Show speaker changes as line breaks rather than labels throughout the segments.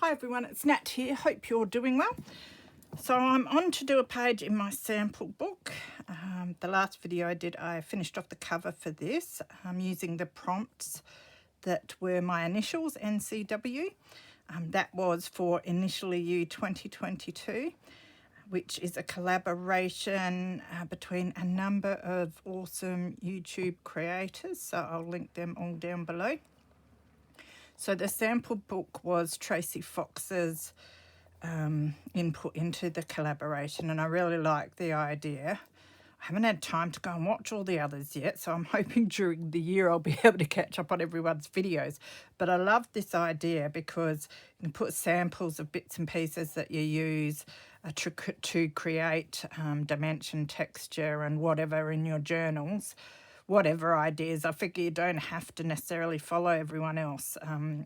Hi everyone, it's Nat here. Hope you're doing well. So I'm on to do a page in my sample book. The last video I did, I finished off the cover for this. I'm using the prompts that were my initials, NCW. That was for Initially You 2022, which is a collaboration between a number of awesome YouTube creators. So I'll link them all down below. So the sample book was Tracy Fox's input into the collaboration, and I really like the idea. I haven't had time to go and watch all the others yet, so I'm hoping during the year I'll be able to catch up on everyone's videos. But I love this idea because you can put samples of bits and pieces that you use to create dimension, texture and whatever in your journals. Whatever ideas. I figure you don't have to necessarily follow everyone else.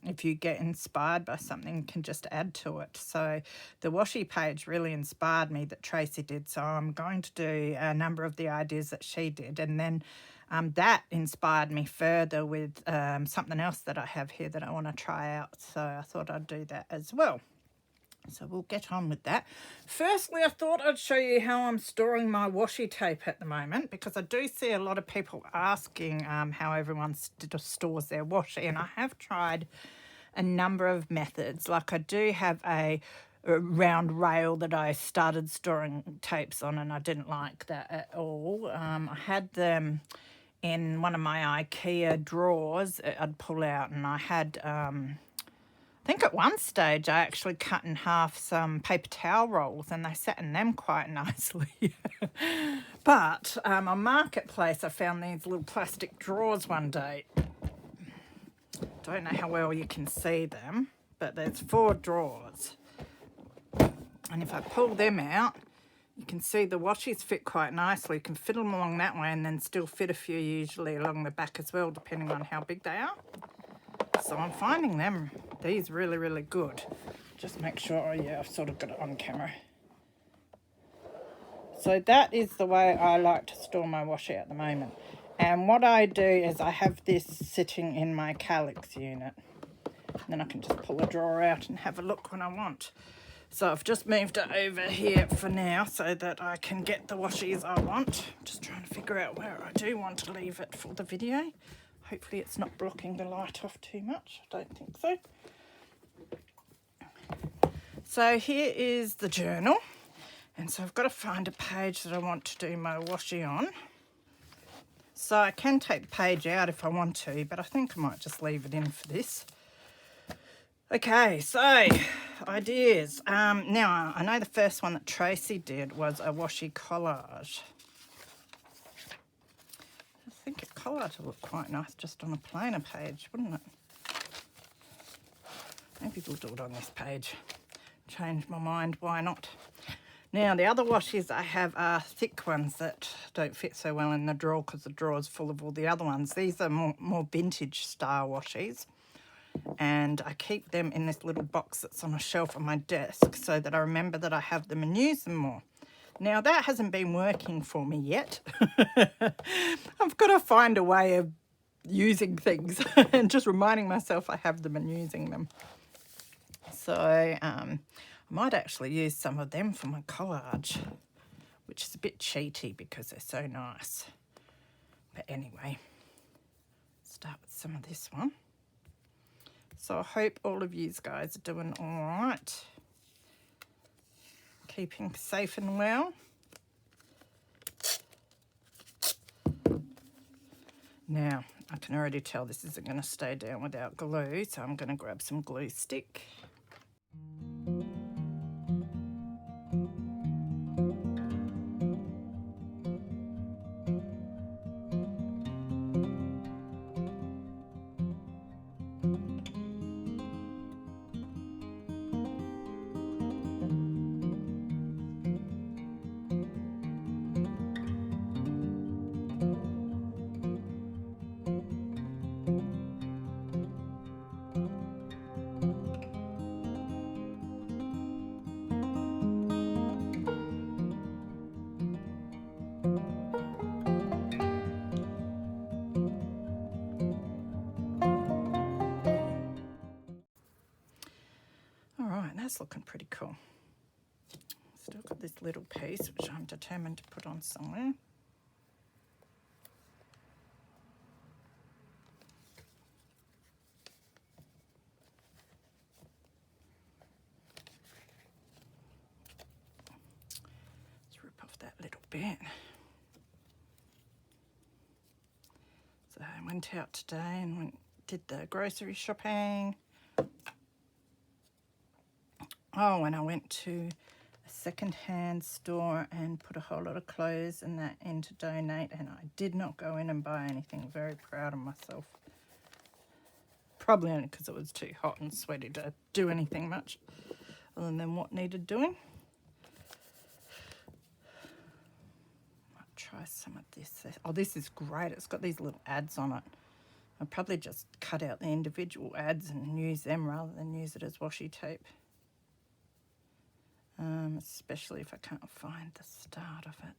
If you get inspired by something, you can just add to it. So the washi page really inspired me that Tracy did. So I'm going to do a number of the ideas that she did. And then that inspired me further with something else that I have here that I want to try out. So I thought I'd do that as well. So we'll get on with that. Firstly, I thought I'd show you how I'm storing my washi tape at the moment, because I do see a lot of people asking how everyone stores their washi, and I have tried a number of methods. Like I do have a round rail that I started storing tapes on, and I didn't like that at all. I had them in one of my IKEA drawers I'd pull out, and I had... I think at one stage I actually cut in half some paper towel rolls and they sat in them quite nicely. But on Marketplace I found these little plastic drawers one day. Don't know how well you can see them, but there's 4 drawers. And if I pull them out, you can see the washies fit quite nicely. You can fit them along that way and then still fit a few usually along the back as well, depending on how big they are. So I'm finding these really, really good. Just make sure, yeah, I've sort of got it on camera. So that is the way I like to store my washi at the moment. And what I do is I have this sitting in my calyx unit. And then I can just pull a drawer out and have a look when I want. So I've just moved it over here for now so that I can get the washies I want. Just trying to figure out where I do want to leave it for the video. Hopefully it's not blocking the light off too much. I don't think so. So here is the journal. And so I've got to find a page that I want to do my washi on. So I can take the page out if I want to, but I think I might just leave it in for this. Okay, so ideas. Now, I know the first one that Tracy did was a washi collage. I think a collage would look quite nice just on a plainer page, wouldn't it? Maybe we'll do it on this page. Change my mind, why not? Now, the other washies I have are thick ones that don't fit so well in the drawer because the drawer is full of all the other ones. These are more vintage style washies. And I keep them in this little box that's on a shelf on my desk so that I remember that I have them and use them more. Now, that hasn't been working for me yet. I've got to find a way of using things and just reminding myself I have them and using them. So I might actually use some of them for my collage, which is a bit cheaty because they're so nice. But anyway, start with some of this one. So I hope all of you guys are doing all right. Keeping safe and well. Now, I can already tell this isn't going to stay down without glue, so I'm going to grab some glue stick. that's looking pretty cool. Still got this little piece which I'm determined to put on somewhere. Let's rip off that little bit. So I went out today and did the grocery shopping. Oh, and I went to a second-hand store and put a whole lot of clothes and that in to donate, and I did not go in and buy anything. Very proud of myself. Probably only because it was too hot and sweaty to do anything much other than what needed doing. Might try some of this. Oh, this is great. It's got these little ads on it. I'll probably just cut out the individual ads and use them rather than use it as washi tape. Especially if I can't find the start of it.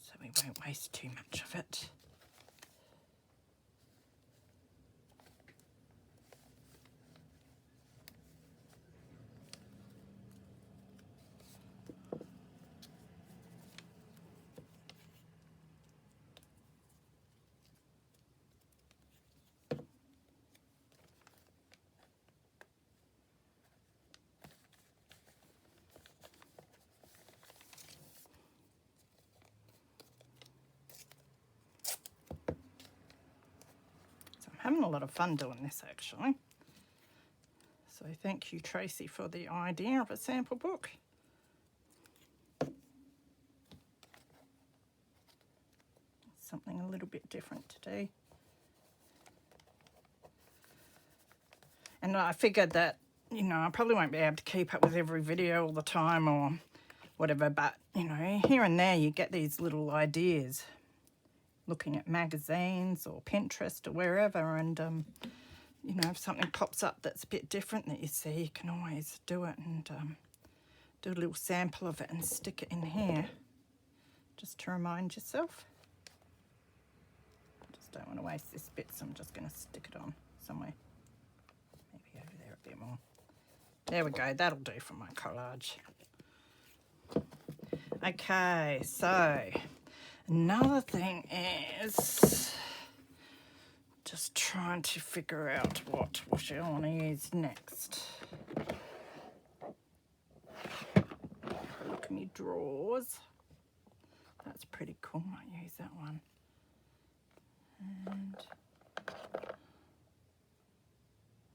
So we won't waste too much of it. Having a lot of fun doing this actually. So thank you, Tracy, for the idea of a sample book. Something a little bit different today. And I figured that, you know, I probably won't be able to keep up with every video all the time or whatever, but, you know, here and there you get these little ideas. Looking at magazines or Pinterest or wherever, and you know, if something pops up that's a bit different that you see, you can always do it and do a little sample of it and stick it in here just to remind yourself. I just don't want to waste this bit, so I'm just going to stick it on somewhere, maybe over there a bit more. There we go, that'll do for my collage. Okay, so another thing is just trying to figure out what washi I want to use next. Look at me drawers. That's pretty cool. Might use that one. And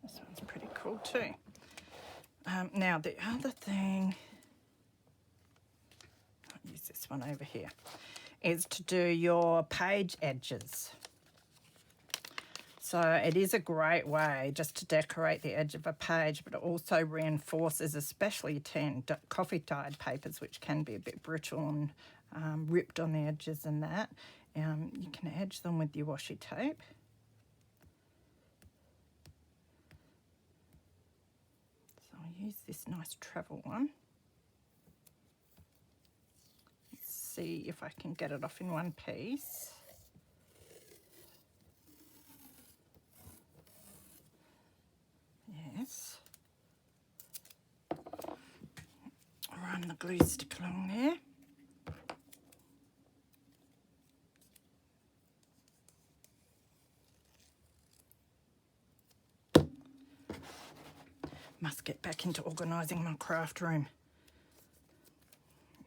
this one's pretty cool too. Now the other thing, I'll use this one over here, is to do your page edges. So it is a great way just to decorate the edge of a page, but it also reinforces, especially coffee dyed papers, which can be a bit brittle and ripped on the edges and that. You can edge them with your washi tape. So I'll use this nice travel one. See if I can get it off in one piece. Yes. Run the glue stick along there. Must get back into organising my craft room.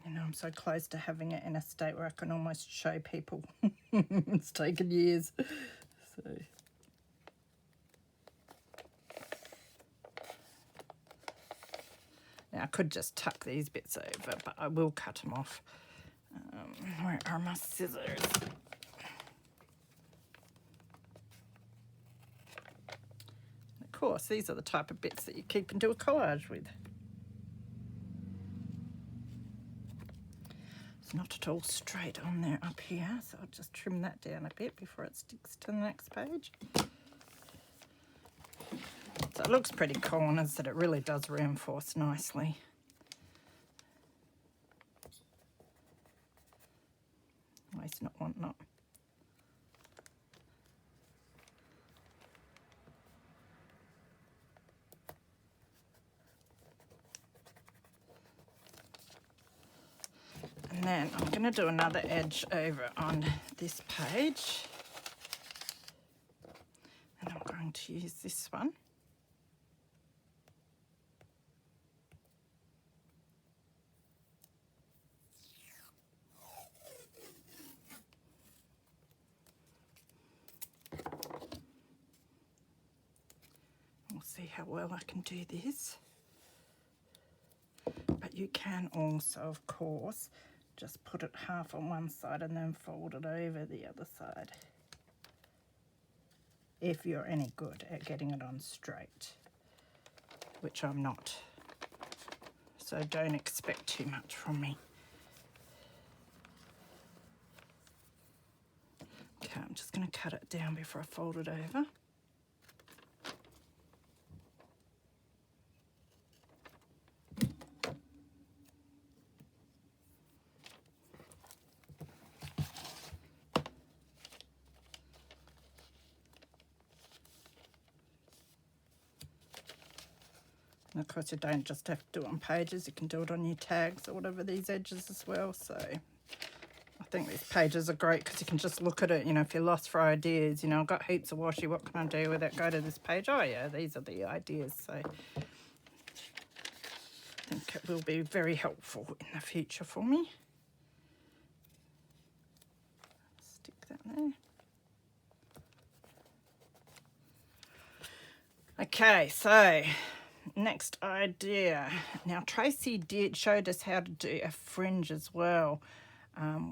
You know, I'm so close to having it in a state where I can almost show people. It's taken years. So. Now I could just tuck these bits over, but I will cut them off. Where are my scissors? Of course, these are the type of bits that you keep and do a collage with. It's not at all straight on there up here, so I'll just trim that down a bit before it sticks to the next page. So it looks pretty corners that it really does reinforce nicely. Waste not, want not. And then I'm going to do another edge over on this page. And I'm going to use this one. We'll see how well I can do this. But you can also, of course, just put it half on one side and then fold it over the other side, if you're any good at getting it on straight, which I'm not. So don't expect too much from me. Okay, I'm just going to cut it down before I fold it over. And of course you don't just have to do it on pages, you can do it on your tags or whatever, these edges as well. So I think these pages are great because you can just look at it, you know, if you're lost for ideas, you know, I've got heaps of washi, what can I do with it? Go to this page, oh yeah, these are the ideas. So I think it will be very helpful in the future for me. Stick that there. Okay, so next idea. Now Tracy showed us how to do a fringe as well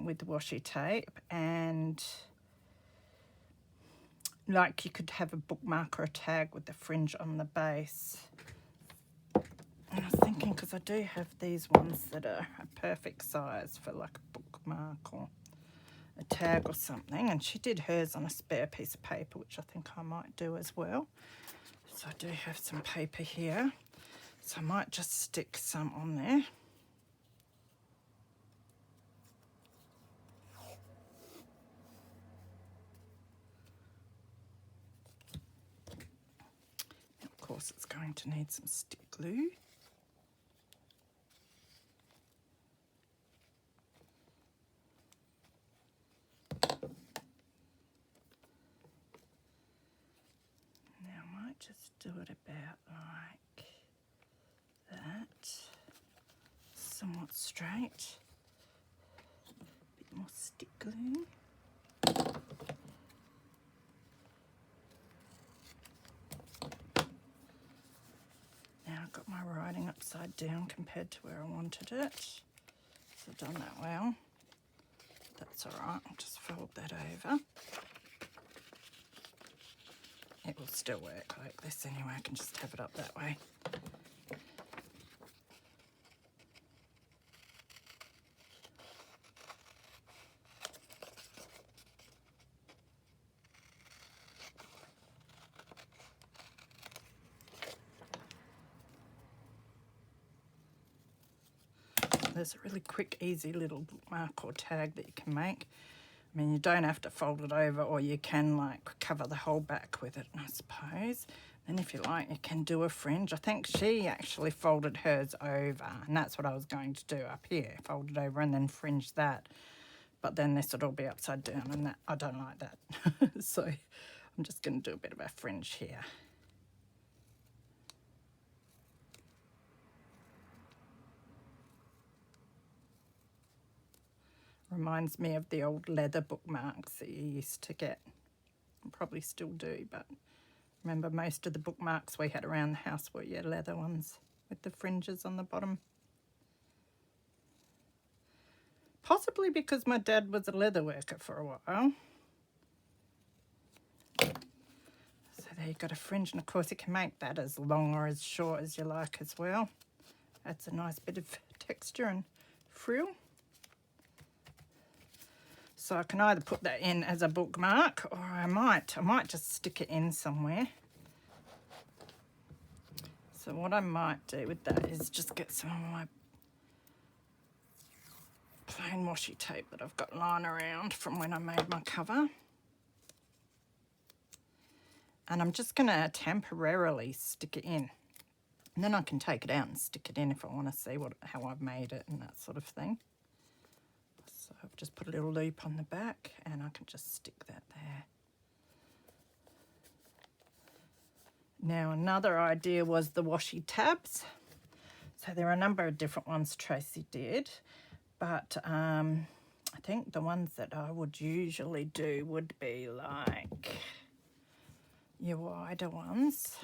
with the washi tape, and like you could have a bookmark or a tag with the fringe on the base. And I was thinking, because I do have these ones that are a perfect size for like a bookmark or a tag or something, and she did hers on a spare piece of paper, which I think I might do as well. So I do have some paper here, so I might just stick some on there. Of course it's going to need some stick glue. Now I might just do it about like that, somewhat straight, a bit more stick glue. Now I've got my writing upside down compared to where I wanted it, so I've done that well. That's all right, I'll just fold that over. It will still work like this anyway, I can just have it up that way. There's a really quick, easy little bookmark or tag that you can make. I mean, you don't have to fold it over, or you can like cover the whole back with it, I suppose. And if you like, you can do a fringe. I think she actually folded hers over, and that's what I was going to do up here. Fold it over and then fringe that. But then this would all be upside down, and that I don't like that. So I'm just going to do a bit of a fringe here. Reminds me of the old leather bookmarks that you used to get. Probably still do, but remember most of the bookmarks we had around the house were leather ones with the fringes on the bottom. Possibly because my dad was a leather worker for a while. So there you've got a fringe, and of course you can make that as long or as short as you like as well. Adds a nice bit of texture and frill. So I can either put that in as a bookmark, or I might just stick it in somewhere. So what I might do with that is just get some of my plain washi tape that I've got lying around from when I made my cover. And I'm just going to temporarily stick it in. And then I can take it out and stick it in if I want to see how I've made it and that sort of thing. So I've just put a little loop on the back and I can just stick that there. Now another idea was the washi tabs. So there are a number of different ones Tracy did, but I think the ones that I would usually do would be like your wider ones.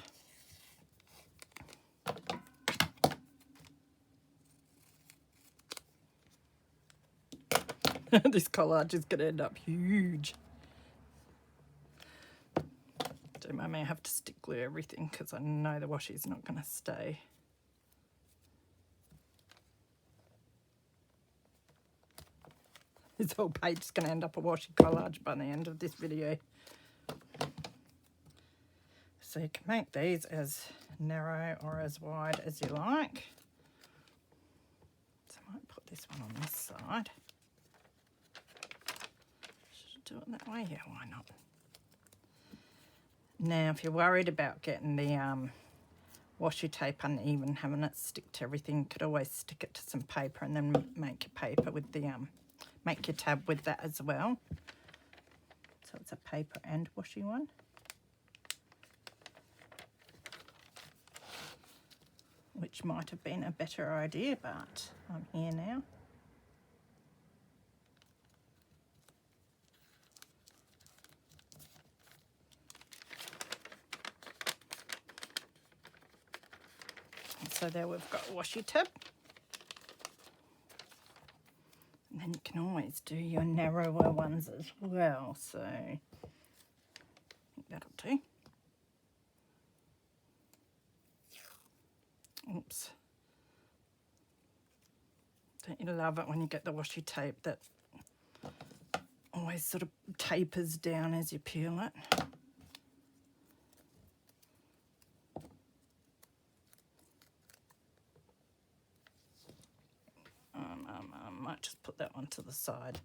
This collage is going to end up huge. So I may have to stick glue everything because I know the washi is not going to stay. This whole page is going to end up a washi collage by the end of this video. So you can make these as narrow or as wide as you like. So I might put this one on this side. Should I do it that way? Yeah, why not? Now, if you're worried about getting the washi tape uneven, having it stick to everything, you could always stick it to some paper and then make your paper with the make your tab with that as well. So it's a paper and washi one. Which might have been a better idea, but I'm here now. So there we've got a washi tab. And then you can always do your narrower ones as well. So I think that'll do. Oops. Don't you love it when you get the washi tape that always sort of tapers down as you peel it? I might just put that one to the side.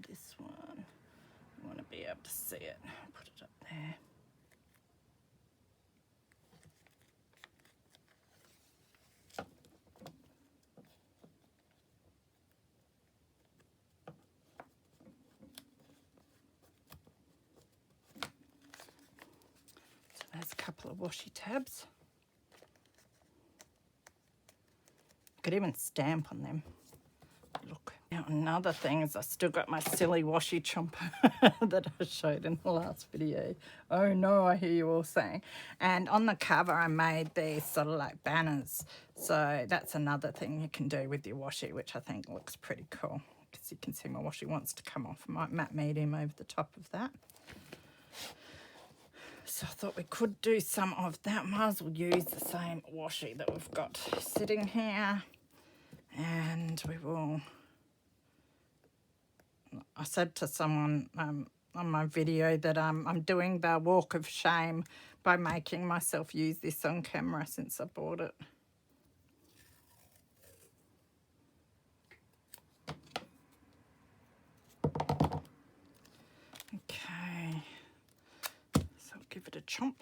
This one, you want to be able to see it. Put it up there. So there's a couple of washi tabs. You could even stamp on them. Look. Now another thing is I still got my silly washi chomper that I showed in the last video. Oh no, I hear you all saying. And on the cover I made these sort of like banners. So that's another thing you can do with your washi, which I think looks pretty cool. Because you can see my washi wants to come off. I might matte medium over the top of that. So I thought we could do some of that. Might as well use the same washi that we've got sitting here. And we will... I said to someone on my video that I'm doing the walk of shame by making myself use this on camera since I bought it. Okay, so I'll give it a chomp.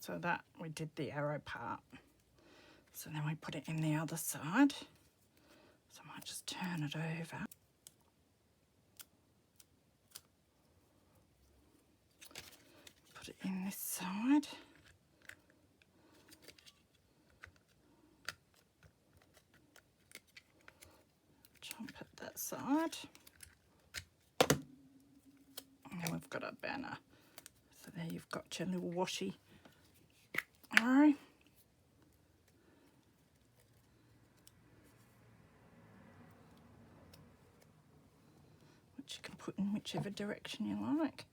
So that we did the arrow part. So then we put it in the other side. So I might just turn it over. Put it in this side. Jump at that side. And we've got a banner. So there you've got your little washi arrow. Which you can put in whichever direction you like.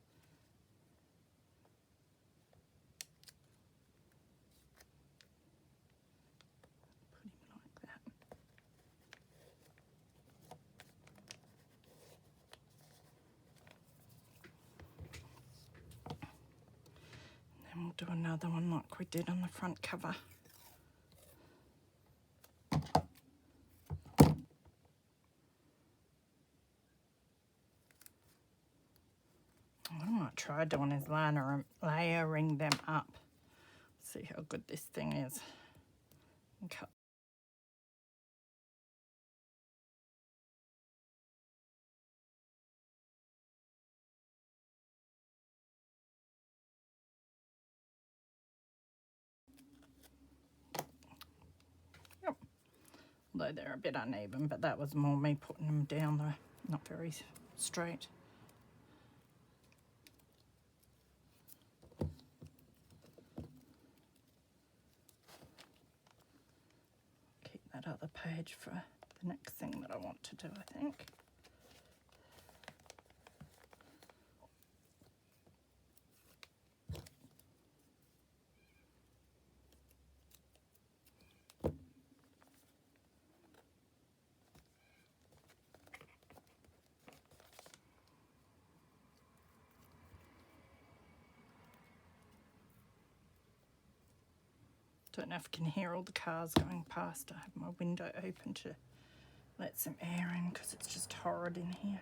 do another one like we did on the front cover. What I might try doing is layering them up. See how good this thing is. And cut. Yep. Although they're a bit uneven, but that was more me putting them down there, not very straight. Keep that other page for the next thing that I want to do, I think. Don't know if you can hear all the cars going past. I have my window open to let some air in because it's just horrid in here.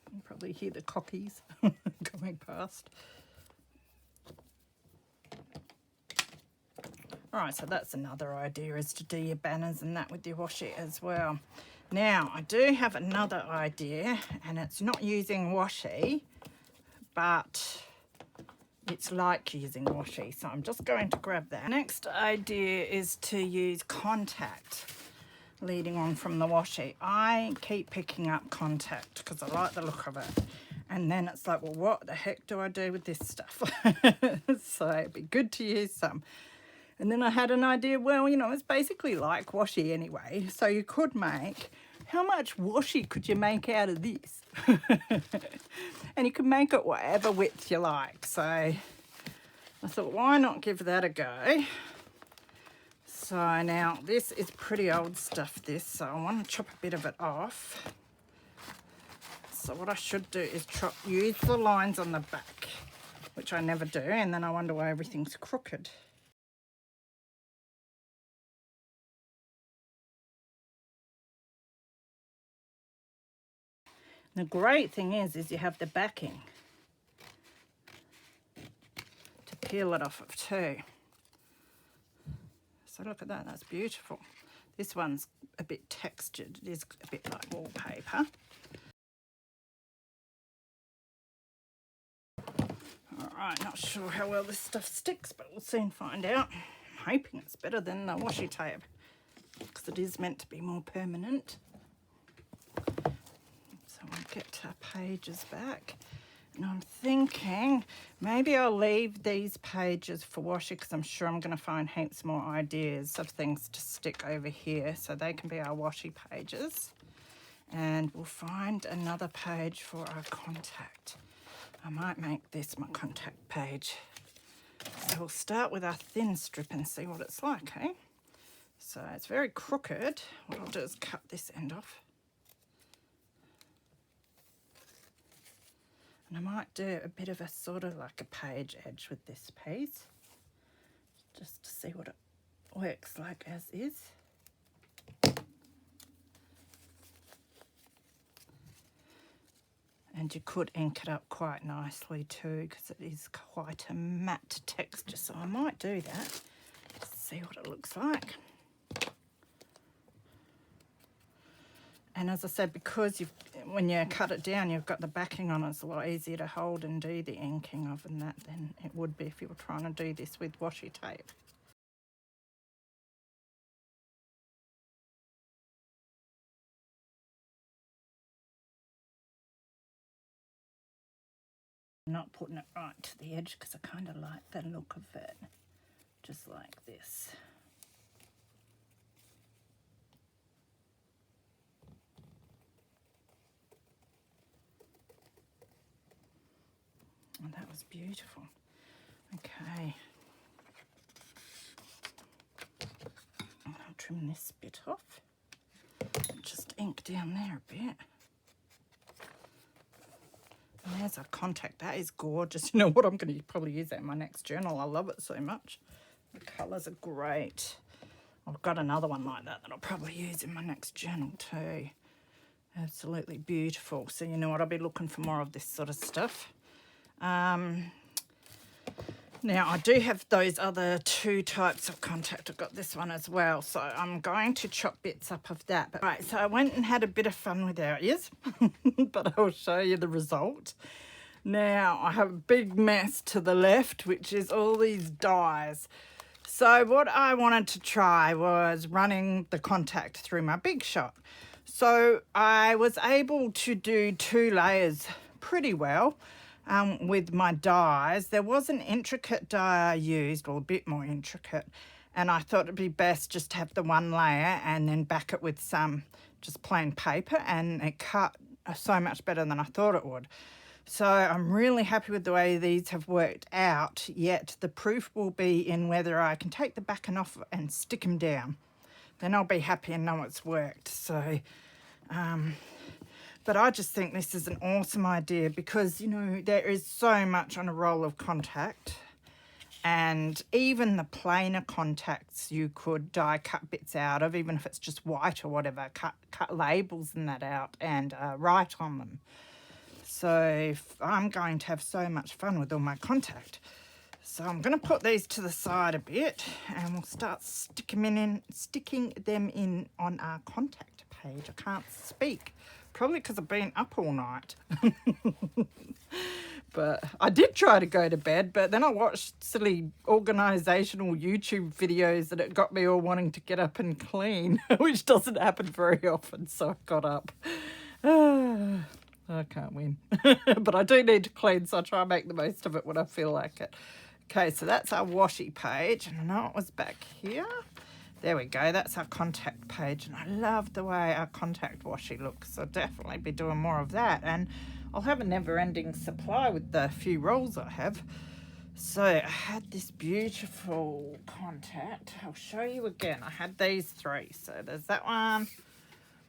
You can probably hear the cockies going past. Alright, so that's another idea, is to do your banners and that with your washi as well. Now, I do have another idea, and it's not using washi, but it's like using washi, so I'm just going to grab that. Next idea is to use contact leading on from the washi. I keep picking up contact because I like the look of it, and then it's like, well, what the heck do I do with this stuff? So it'd be good to use some. And then I had an idea, well, you know, it's basically like washi anyway, so you could make, how much washi could you make out of this? And you can make it whatever width you like. So I thought, why not give that a go? So now this is pretty old stuff, this, so I want to chop a bit of it off. So what I should do is use the lines on the back, which I never do, and then I wonder why everything's crooked. The great thing is you have the backing to peel it off of too. So look at that, that's beautiful. This one's a bit textured, it is a bit like wallpaper. Alright, not sure how well this stuff sticks, but we'll soon find out. I'm hoping it's better than the washi tape, because it is meant to be more permanent. So I'll get our pages back, and I'm thinking maybe I'll leave these pages for washi, because I'm sure I'm going to find heaps more ideas of things to stick over here, so they can be our washi pages. And we'll find another page for our contact. I might make this my contact page. So we'll start with our thin strip and see what it's like, eh? So it's very crooked. What I'll do is cut this end off. And I might do a bit of a sort of like a page edge with this piece, just to see what it works like as is. And you could ink it up quite nicely too, because it is quite a matte texture. So I might do that, see what it looks like. And as I said, because when you cut it down, you've got the backing on, it's a lot easier to hold and do the inking of and that than it would be if you were trying to do this with washi tape. I'm not putting it right to the edge because I kind of like the look of it, just like this. Oh, that was beautiful. Okay. I'll trim this bit off. Just ink down there a bit. And there's a contact. That is gorgeous. You know what? I'm going to probably use that in my next journal. I love it so much. The colours are great. I've got another one like that I'll probably use in my next journal too. Absolutely beautiful. So you know what? I'll be looking for more of this sort of stuff. Now, I do have those other 2 types of contact. I've got this one as well. So I'm going to chop bits up of that. But, right, so I went and had a bit of fun with our ears. But I'll show you the result. Now, I have a big mess to the left, which is all these dies. So what I wanted to try was running the contact through my Big Shot. So I was able to do 2 layers pretty well. With my dies. There was an intricate die I used, or a bit more intricate, and I thought it'd be best just to have the 1 layer and then back it with some just plain paper, and it cut so much better than I thought it would. So I'm really happy with the way these have worked out, yet the proof will be in whether I can take the backing off and stick them down. Then I'll be happy and know it's worked. So but I just think this is an awesome idea because, you know, there is so much on a roll of contact, and even the plainer contacts you could die cut bits out of, even if it's just white or whatever, cut labels and that out and write on them. So I'm going to have so much fun with all my contact. So I'm going to put these to the side a bit and we'll start sticking them in on our contact page. I can't speak. Probably because I've been up all night. But I did try to go to bed, but then I watched silly organisational YouTube videos and it got me all wanting to get up and clean, which doesn't happen very often, so I got up. I can't win. But I do need to clean, so I try and make the most of it when I feel like it. Okay, so that's our washi page, and I know it was back here. There we go, that's our contact page, and I love the way our contact washi looks. So I'll definitely be doing more of that, and I'll have a never-ending supply with the few rolls I have. So I had this beautiful contact. I'll show you again. I had these 3. So there's that one,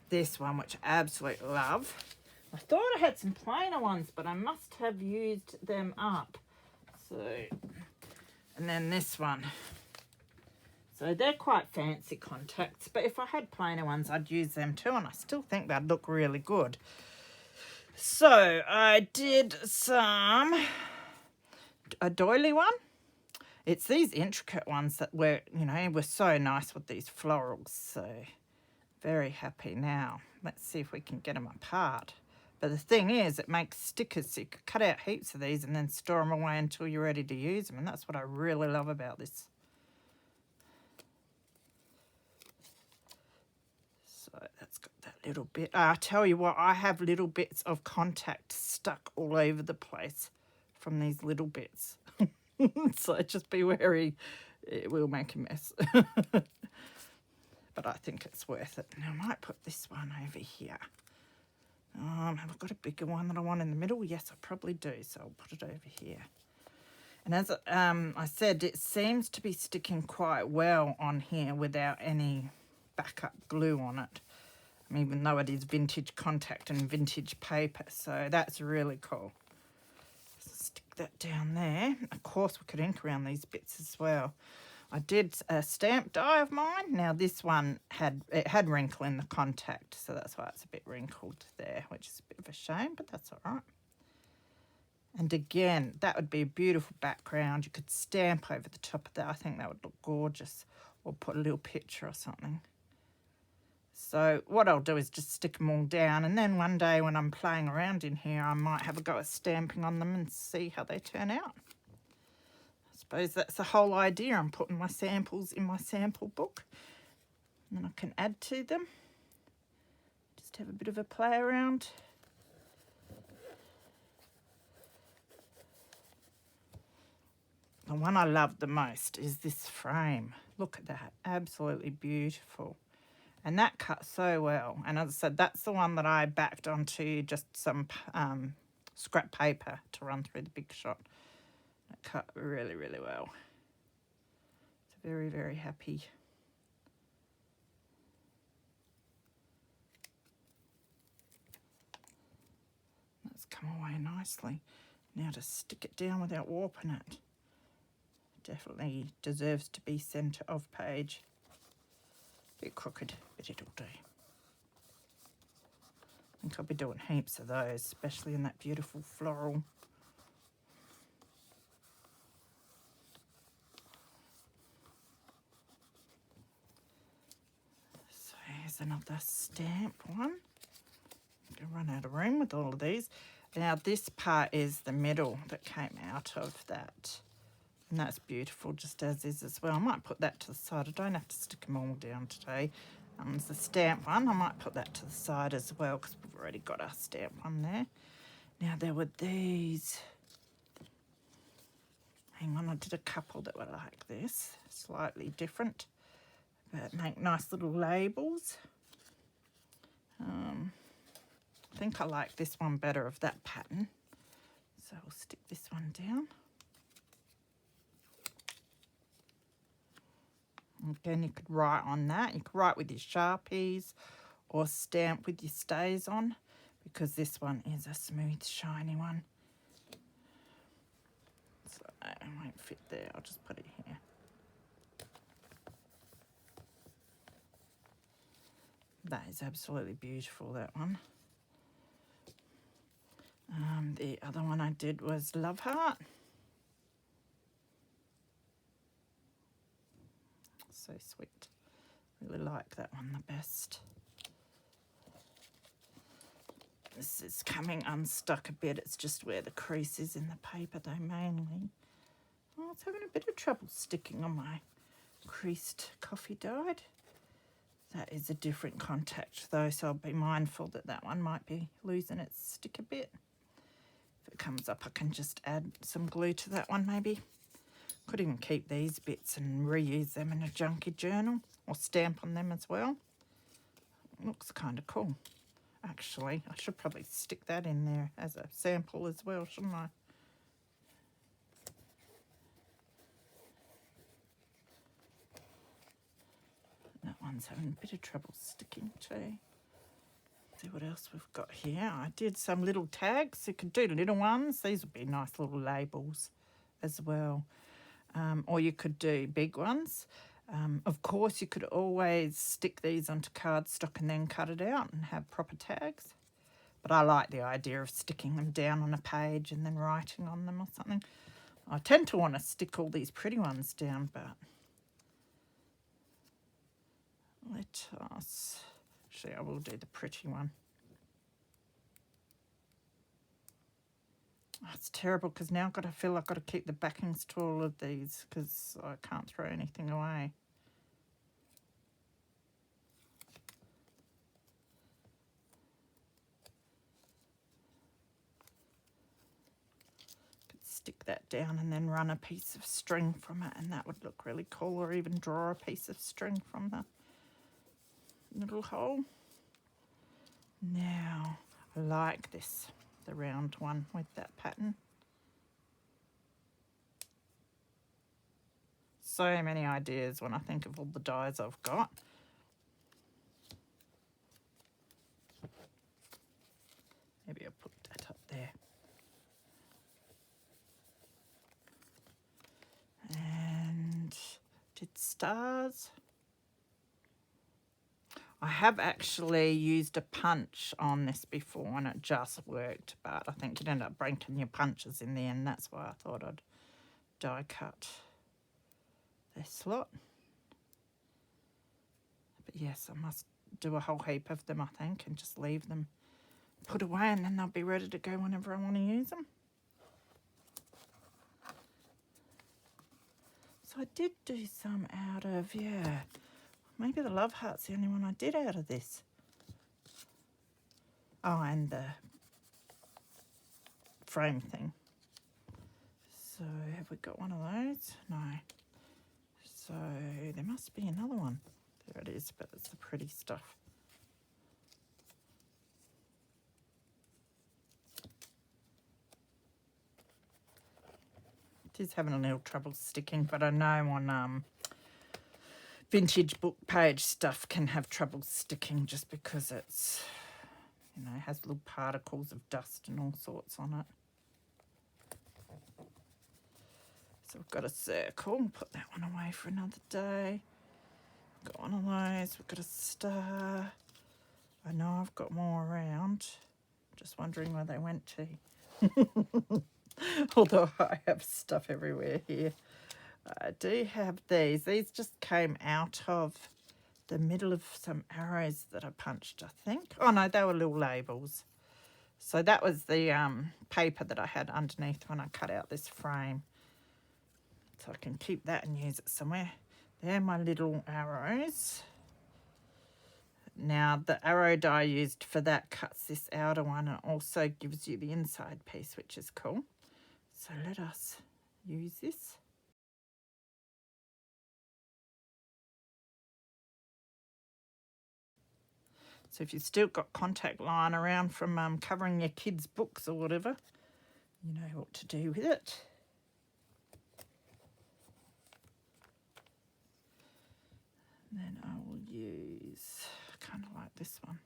this one, which I absolutely love. I thought I had some plainer ones, but I must have used them up. So, and then this one. So they're quite fancy contacts, but if I had plainer ones, I'd use them too, and I still think they'd look really good. So I did a doily one. It's these intricate ones that were so nice with these florals. So very happy now. Let's see if we can get them apart. But the thing is, it makes stickers, so you could cut out heaps of these and then store them away until you're ready to use them, and that's what I really love about this. So that's got that little bit. I tell you what, I have little bits of contact stuck all over the place from these little bits. So just be wary, it will make a mess. But I think it's worth it. Now I might put this one over here. Have I got a bigger one that I want in the middle? Yes, I probably do, so I'll put it over here. And as I said, it seems to be sticking quite well on here without any backup glue on it. I mean, even though it is vintage contact and vintage paper, so that's really cool. So stick that down there. Of course, we could ink around these bits as well. I did a stamp die of mine. Now this one had wrinkle in the contact, so that's why it's a bit wrinkled there, which is a bit of a shame, but that's all right. And again, that would be a beautiful background. You could stamp over the top of that. I think that would look gorgeous, or put a little picture or something. So what I'll do is just stick them all down, and then one day when I'm playing around in here, I might have a go at stamping on them and see how they turn out. I suppose that's the whole idea. I'm putting my samples in my sample book, and then I can add to them. Just have a bit of a play around. The one I love the most is this frame. Look at that, absolutely beautiful. And that cut so well. And as I said, that's the one that I backed onto just some scrap paper to run through the Big Shot. It cut really, really well. So very, very happy. That's come away nicely. Now to stick it down without warping it. Definitely deserves to be centre of page. Bit crooked, but it'll do. I think I'll be doing heaps of those, especially in that beautiful floral. So here's another stamp one. I'm going to run out of room with all of these. Now this part is the middle that came out of that. And that's beautiful, just as is as well. I might put that to the side. I don't have to stick them all down today. There's the stamp one. I might put that to the side as well because we've already got our stamp one there. Now there were these. Hang on, I did a couple that were like this, slightly different, but make nice little labels. I think I like this one better of that pattern. So we'll stick this one down. Again, you could write on that. You could write with your Sharpies or stamp with your stays on, because this one is a smooth, shiny one. So it won't fit there. I'll just put it here. That is absolutely beautiful, that one. The other one I did was Love Heart. So sweet. Really like that one the best. This is coming unstuck a bit. It's just where the crease is in the paper though, mainly. Oh, it's having a bit of trouble sticking on my creased coffee dyed. That is a different contact though, so I'll be mindful that that one might be losing its stick a bit. If it comes up, I can just add some glue to that one maybe. Could even keep these bits and reuse them in a junkie journal or stamp on them as well. Looks kind of cool, actually. I should probably stick that in there as a sample as well, shouldn't I? That one's having a bit of trouble sticking too. See what else we've got here. I did some little tags. You could do little ones. These would be nice little labels as well. Or you could do big ones. Of course, you could always stick these onto cardstock and then cut it out and have proper tags. But I like the idea of sticking them down on a page and then writing on them or something. I tend to want to stick all these pretty ones down, but let us... Actually, I will do the pretty one. Oh, it's terrible because now I've got to feel I've got to keep the backings to all of these because I can't throw anything away. Could stick that down and then run a piece of string from it, and that would look really cool, or even draw a piece of string from the little hole. Now, I like this, the round one with that pattern. So many ideas when I think of all the dies I've got. Maybe I'll put that up there. And did stars. I have actually used a punch on this before and it just worked, but I think you'd end up breaking your punches in the end. That's why I thought I'd die cut this lot. But yes, I must do a whole heap of them, I think, and just leave them put away, and then they'll be ready to go whenever I want to use them. So I did do some out of, yeah, maybe the Love Heart's the only one I did out of this. Oh, and the frame thing. So have we got one of those? No. So there must be another one. There it is, but it's the pretty stuff. It is having a little trouble sticking, but I know on vintage book page stuff can have trouble sticking just because it's You know, it has little particles of dust and all sorts on it. So we've got a circle, put that one away for another day. Got one of those, we've got a star. I know I've got more around. Just wondering where they went to. Although I have stuff everywhere here. I do have these. These just came out of the middle of some arrows that I punched, I think. Oh no, they were little labels. So that was the paper that I had underneath when I cut out this frame. So I can keep that and use it somewhere. They're my little arrows. Now the arrow die I used for that cuts this outer one and also gives you the inside piece, which is cool. So let us use this. So if you've still got contact lying around from covering your kids' books or whatever, you know what to do with it. And then I will use kind of like this one.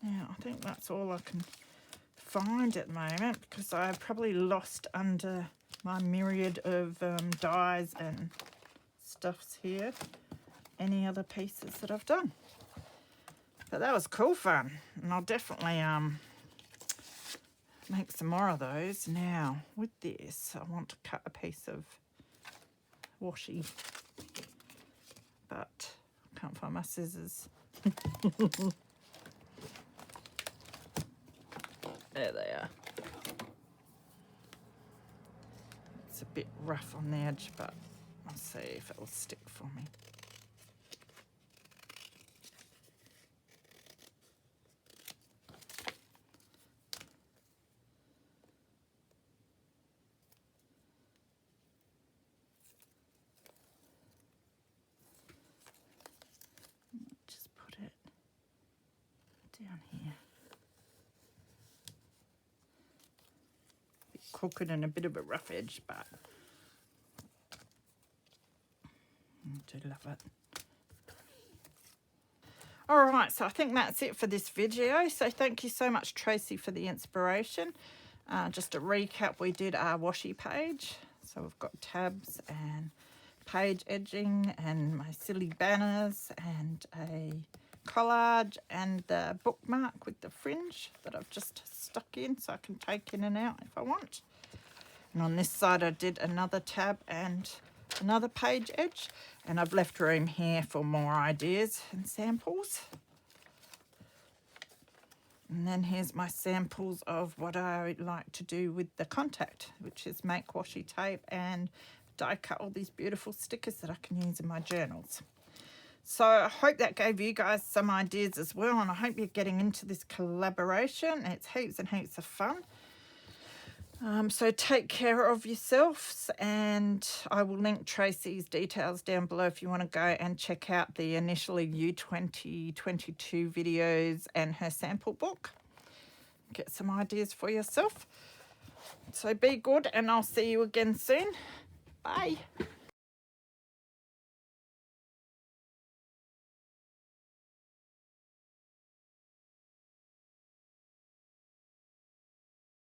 Now I think that's all I can find at the moment because I've probably lost under my myriad of dies and stuffs here any other pieces that I've done. But that was cool fun, and I'll definitely make some more of those. Now with this I want to cut a piece of washi, but I can't find my scissors. There they are. It's a bit rough on the edge, but I'll see if it'll stick for me. Just put it down here. Crooked and a bit of a rough edge, but I do love it. All right, so I think that's it for this video. So thank you so much, Tracy, for the inspiration. Just to recap, we did our washi page. So we've got tabs and page edging and my silly banners and a collage and the bookmark with the fringe that I've just stuck in so I can take in and out if I want. And on this side I did another tab and another page edge, and I've left room here for more ideas and samples. And then here's my samples of what I like to do with the contact, which is make washi tape and die cut all these beautiful stickers that I can use in my journals. So I hope that gave you guys some ideas as well, and I hope you're getting into this collaboration. It's heaps and heaps of fun. So take care of yourselves, and I will link Tracy's details down below if you want to go and check out the initially U2022 videos and her sample book. Get some ideas for yourself. So be good, and I'll see you again soon. Bye.